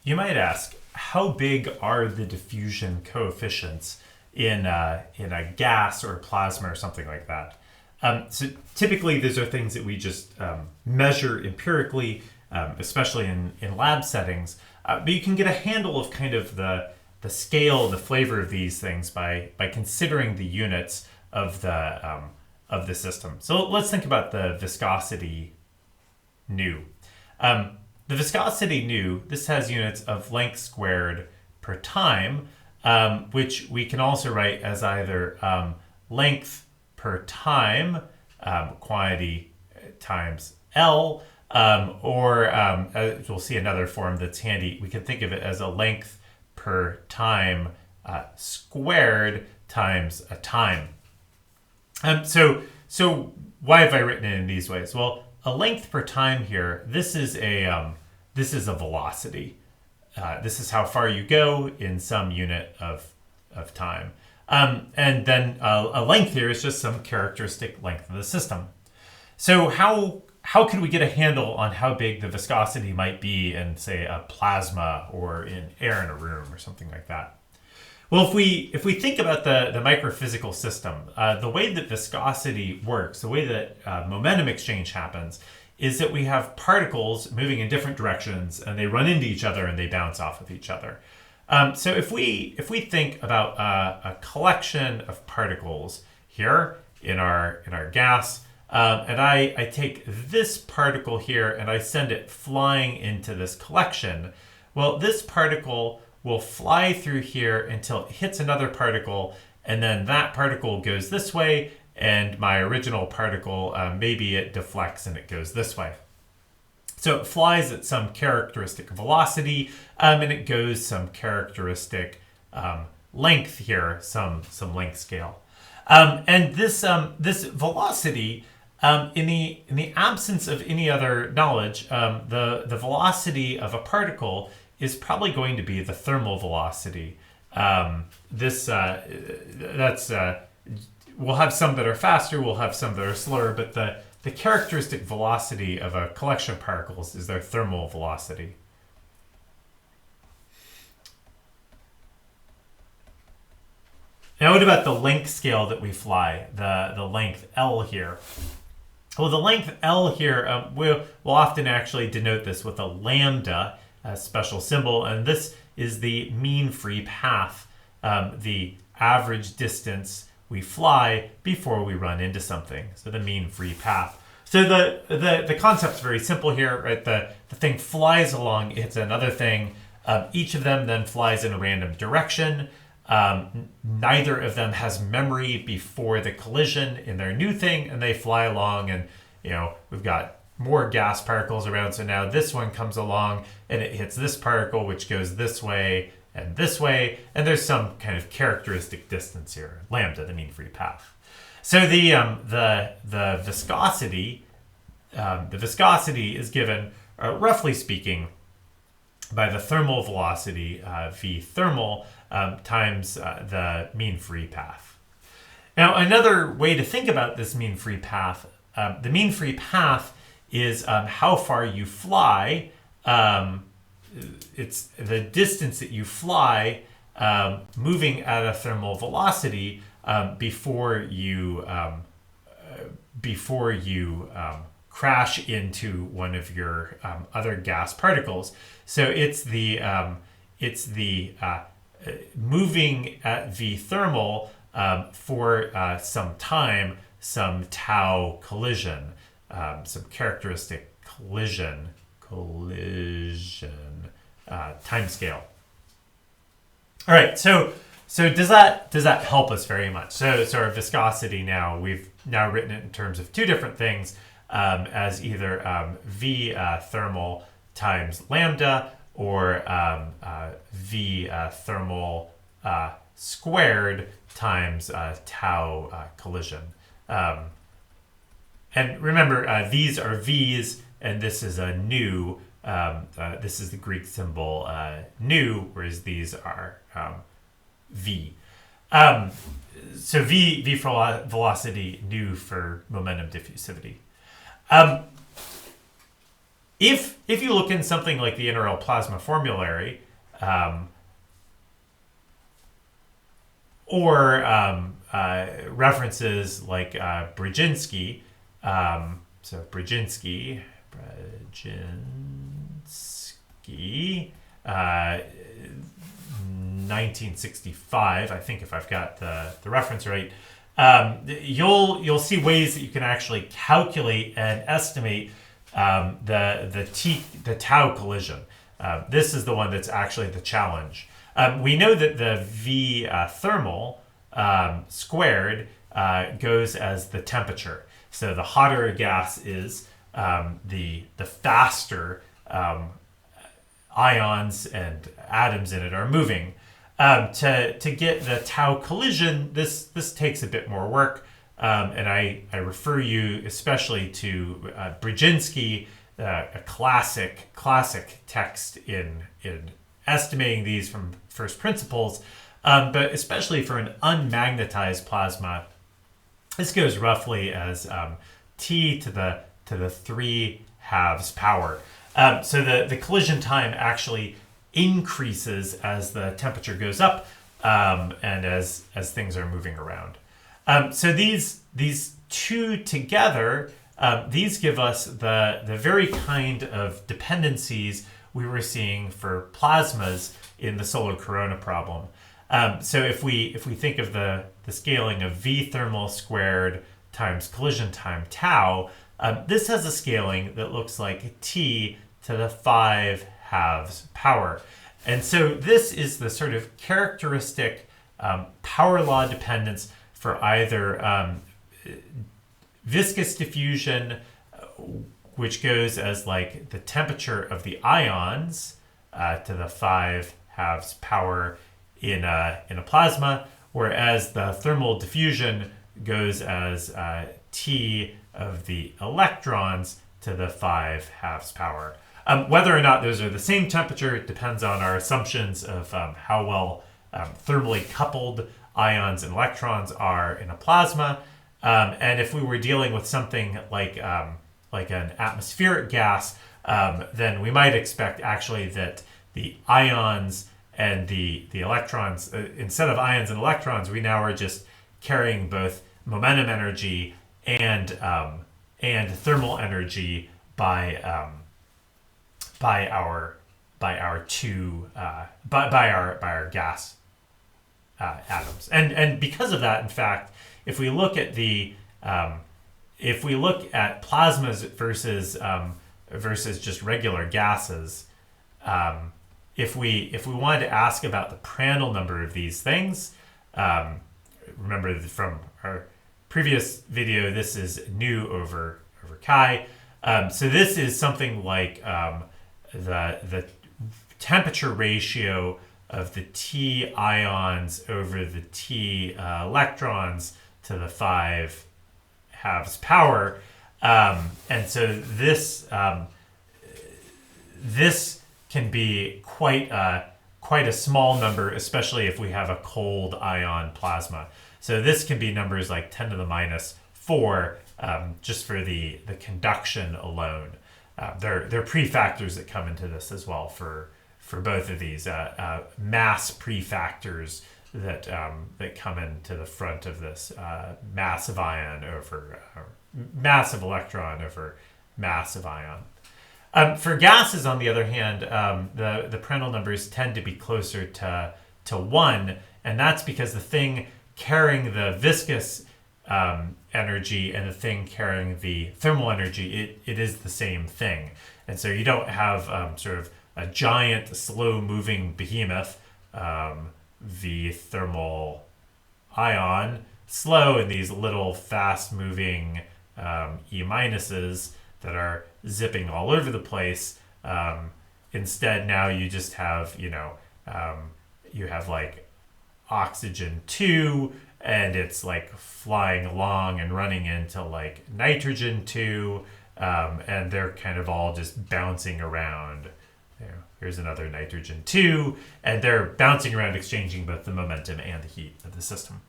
You might ask, how big are the diffusion coefficients in a gas or plasma or something like that? So typically, these are things that we just measure empirically, especially in lab settings. But you can get a handle of kind of the scale, the flavor of these things by considering the units of the system. So let's think about the viscosity nu. The viscosity nu, this has units of length squared per time, which we can also write as either length per time, quantity times L, or as we'll see another form that's handy, we can think of it as a length per time squared times a time. So why have I written it in these ways? Well, a length per time here, this is a velocity. This is how far you go in some unit of time. And then a length here is just some characteristic length of the system. So how can we get a handle on how big the viscosity might be in, say, a plasma or in air in a room or something like that? Well, if we think about the microphysical system, the way that viscosity works, the way that momentum exchange happens, is that we have particles moving in different directions, and they run into each other and they bounce off of each other. So if we think about a collection of particles here in our gas, and I take this particle here and I send it flying into this collection, well, this particle will fly through here until it hits another particle, and then that particle goes this way, and my original particle, maybe it deflects and it goes this way. So it flies at some characteristic velocity, and it goes some characteristic length here, some length scale. And this velocity, in the absence of any other knowledge, the velocity of a particle is probably going to be the thermal velocity. We'll have some that are faster, we'll have some that are slower, but the characteristic velocity of a collection of particles is their thermal velocity. Now, what about the length scale that we fly, the length L here? Well, the length L here, we'll often actually denote this with a lambda, a special symbol, and this is the mean free path, the average distance we fly before we run into something. So the mean free path. So the concept's very simple here, right? The thing flies along, it hits another thing. Each of them then flies in a random direction. Neither of them has memory before the collision in their new thing, and they fly along, and we've got more gas particles around. So now this one comes along and it hits this particle, which goes this way, and there's some kind of characteristic distance here, lambda, the mean free path. So the viscosity is given, roughly speaking, by the thermal velocity, v thermal, times the mean free path. Now, another way to think about this mean free path, the mean free path is how far you fly. It's the distance that you fly moving at a thermal velocity before you crash into one of your other gas particles. So it's the moving at v thermal for some time, some tau collision, some characteristic collision time scale. All right, so does that help us very much? So our viscosity now, we've now written it in terms of two different things, as either v thermal times lambda, or v thermal squared times tau collision. And remember, these are v's, and this is a nu. This is the Greek symbol nu, whereas these are v. So v for velocity, nu for momentum diffusivity. if you look in something like the Integral Plasma Formulary, or references like Brzezinski, so Brzezinski, 1965, I think, if I've got the reference right, you'll see ways that you can actually calculate and estimate the tau collision. This is the one that's actually the challenge. We know that the V thermal squared goes as the temperature. So the hotter a gas is, the faster ions and atoms in it are moving. To get the tau collision, this takes a bit more work, and I refer you especially to Brzezinski, a classic text in estimating these from first principles, but especially for an unmagnetized plasma, this goes roughly as T to the 3/2 power. So the collision time actually increases as the temperature goes up, and as things are moving around. So these two together, these give us the very kind of dependencies we were seeing for plasmas in the solar corona problem. So if we think of the scaling of V thermal squared times collision time tau, this has a scaling that looks like T to the 5/2 power. And so this is the sort of characteristic power law dependence for either viscous diffusion, which goes as like the temperature of the ions to the 5/2 power in a plasma, whereas the thermal diffusion goes as T of the electrons to the 5/2 power. Whether or not those are the same temperature depends on our assumptions of how well thermally coupled ions and electrons are in a plasma. And if we were dealing with something like an atmospheric gas, then we might expect actually that the ions and the electrons, instead of ions and electrons, we now are just carrying both momentum energy and thermal energy by our gas atoms. And because of that, in fact, if we look at plasmas versus just regular gases, if we wanted to ask about the Prandtl number of these things, remember from our previous video, this is nu over chi. So this is something like the temperature ratio of the T ions over the T electrons to the 5/2 power, and so this can be quite a small number, especially if we have a cold ion plasma. So this can be numbers like 10 to the minus 4, just for the conduction alone. There are prefactors that come into this as well for both of these mass prefactors that come into the front of this massive ion over massive electron over massive ion. For gases, on the other hand, the Prandtl numbers tend to be closer to 1, and that's because the thing carrying the viscous energy and the thing carrying the thermal energy, it is the same thing. And so you don't have sort of a giant, slow-moving behemoth, V thermal ion, slow, and these little fast-moving E minuses that are zipping all over the place. Instead, now you just have, you have like oxygen 2, and it's like flying along and running into like nitrogen 2, and they're kind of all just bouncing around. Here's another nitrogen 2, and they're bouncing around, exchanging both the momentum and the heat of the system.